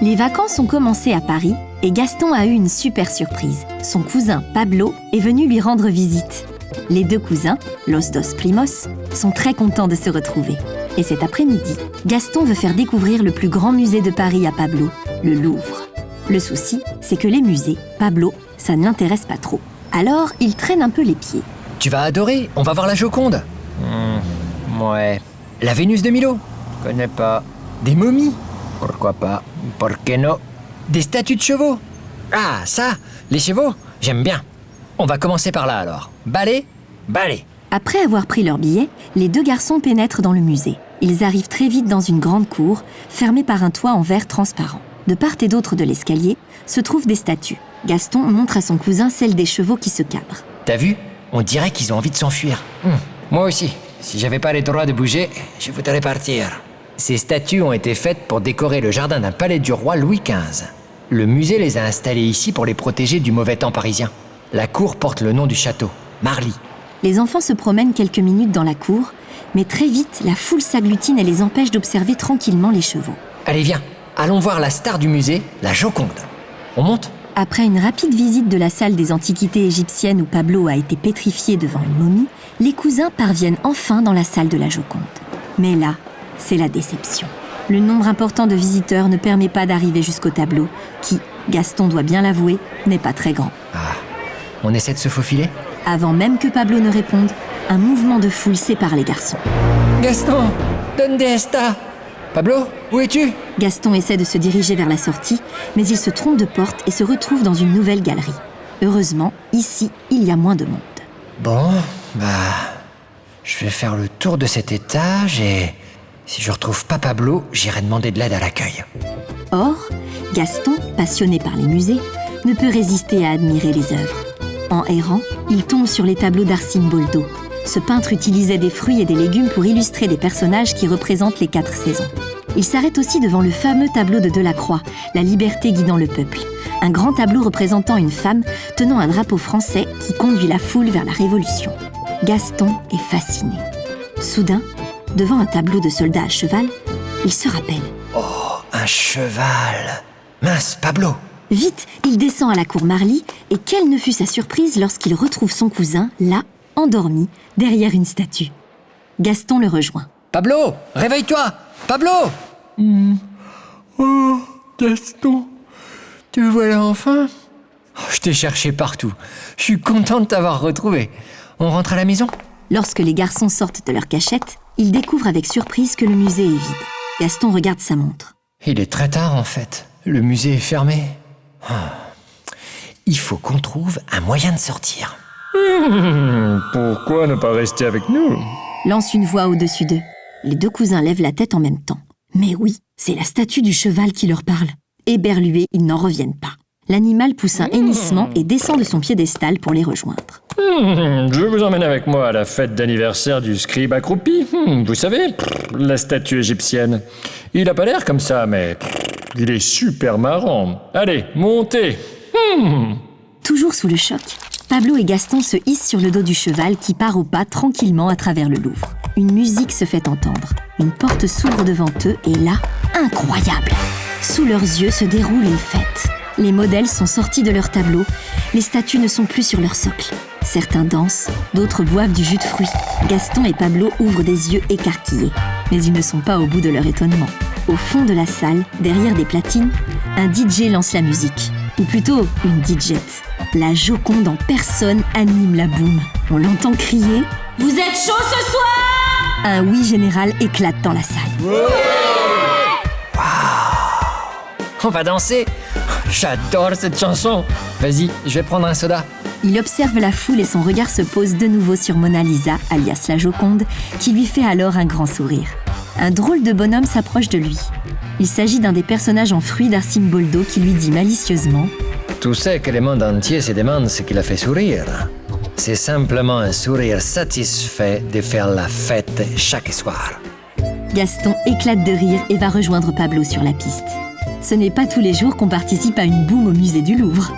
Les vacances ont commencé à Paris et Gaston a eu une super surprise. Son cousin Pablo est venu lui rendre visite. Les deux cousins, Los Dos Primos, sont très contents de se retrouver. Et cet après-midi, Gaston veut faire découvrir le plus grand musée de Paris à Pablo, le Louvre. Le souci, c'est que les musées, Pablo, ça ne l'intéresse pas trop. Alors, il traîne un peu les pieds. Tu vas adorer, on va voir la Joconde. Ouais. La Vénus de Milo. Connais pas. Des momies. Pourquoi pas? Porque no? Des statues de chevaux. Ah, ça, les chevaux, j'aime bien. On va commencer par là alors. Balai. Après avoir pris leur billet, les deux garçons pénètrent dans le musée. Ils arrivent très vite dans une grande cour, fermée par un toit en verre transparent. De part et d'autre de l'escalier se trouvent des statues. Gaston montre à son cousin celle des chevaux qui se cabrent. T'as vu? On dirait qu'ils ont envie de s'enfuir. Moi aussi. Si j'avais pas les droits de bouger, je voudrais partir. Ces statues ont été faites pour décorer le jardin d'un palais du roi Louis XV. Le musée les a installées ici pour les protéger du mauvais temps parisien. La cour porte le nom du château, Marly. Les enfants se promènent quelques minutes dans la cour, mais très vite, la foule s'agglutine et les empêche d'observer tranquillement les chevaux. Allez, viens. Allons voir la star du musée, la Joconde. On monte? Après une rapide visite de la salle des antiquités égyptiennes où Pablo a été pétrifié devant une momie, les cousins parviennent enfin dans la salle de la Joconde. Mais là, c'est la déception. Le nombre important de visiteurs ne permet pas d'arriver jusqu'au tableau, qui, Gaston doit bien l'avouer, n'est pas très grand. Ah, on essaie de se faufiler? Avant même que Pablo ne réponde, un mouvement de foule sépare les garçons. Gaston, donde está? Pablo, où es-tu? Gaston essaie de se diriger vers la sortie, mais il se trompe de porte et se retrouve dans une nouvelle galerie. Heureusement, ici, il y a moins de monde. Bon, je vais faire le tour de cet étage et si je retrouve pas Pablo, j'irai demander de l'aide à l'accueil. Or, Gaston, passionné par les musées, ne peut résister à admirer les œuvres. En errant, il tombe sur les tableaux d'Arcimboldo. Ce peintre utilisait des fruits et des légumes pour illustrer des personnages qui représentent les 4 saisons. Il s'arrête aussi devant le fameux tableau de Delacroix, La liberté guidant le peuple. Un grand tableau représentant une femme tenant un drapeau français qui conduit la foule vers la Révolution. Gaston est fasciné. Soudain, devant un tableau de soldats à cheval, il se rappelle. Oh, un cheval! Mince, Pablo! Vite, il descend à la cour Marly et quelle ne fut sa surprise lorsqu'il retrouve son cousin, là, endormi, derrière une statue. Gaston le rejoint. Pablo, réveille-toi! Pablo! Oh, Gaston, te voilà enfin? Je t'ai cherché partout. Je suis content de t'avoir retrouvé. On rentre à la maison? Lorsque les garçons sortent de leur cachette, ils découvrent avec surprise que le musée est vide. Gaston regarde sa montre. Il est très tard en fait. Le musée est fermé. Il faut qu'on trouve un moyen de sortir. Pourquoi ne pas rester avec nous? Lance une voix au-dessus d'eux. Les deux cousins lèvent la tête en même temps. Mais oui, c'est la statue du cheval qui leur parle. Éberlués, ils n'en reviennent pas. L'animal pousse un hennissement et descend de son piédestal pour les rejoindre. Je vous emmène avec moi à la fête d'anniversaire du scribe accroupi. Vous savez, la statue égyptienne. Il a pas l'air comme ça, mais il est super marrant. Allez, montez. Toujours sous le choc, Pablo et Gaston se hissent sur le dos du cheval qui part au pas tranquillement à travers le Louvre. Une musique se fait entendre. Une porte s'ouvre devant eux et là, incroyable! Sous leurs yeux se déroule une fête. Les modèles sont sortis de leur tableau. Les statues ne sont plus sur leur socle. Certains dansent, d'autres boivent du jus de fruits. Gaston et Pablo ouvrent des yeux écarquillés. Mais ils ne sont pas au bout de leur étonnement. Au fond de la salle, derrière des platines, un DJ lance la musique. Ou plutôt, une DJette. La Joconde en personne anime la boum. On l'entend crier « Vous êtes chaud ce soir ?» Un oui général éclate dans la salle. On va danser? J'adore cette chanson. Vas-y, je vais prendre un soda. Il observe la foule et son regard se pose de nouveau sur Mona Lisa, alias la Joconde, qui lui fait alors un grand sourire. Un drôle de bonhomme s'approche de lui. Il s'agit d'un des personnages en fruits d'Arcimboldo qui lui dit malicieusement « Tu sais que le monde entier se demande ce qui l'a fait sourire. C'est simplement un sourire satisfait de faire la fête chaque soir. » Gaston éclate de rire et va rejoindre Pablo sur la piste. Ce n'est pas tous les jours qu'on participe à une boum au musée du Louvre.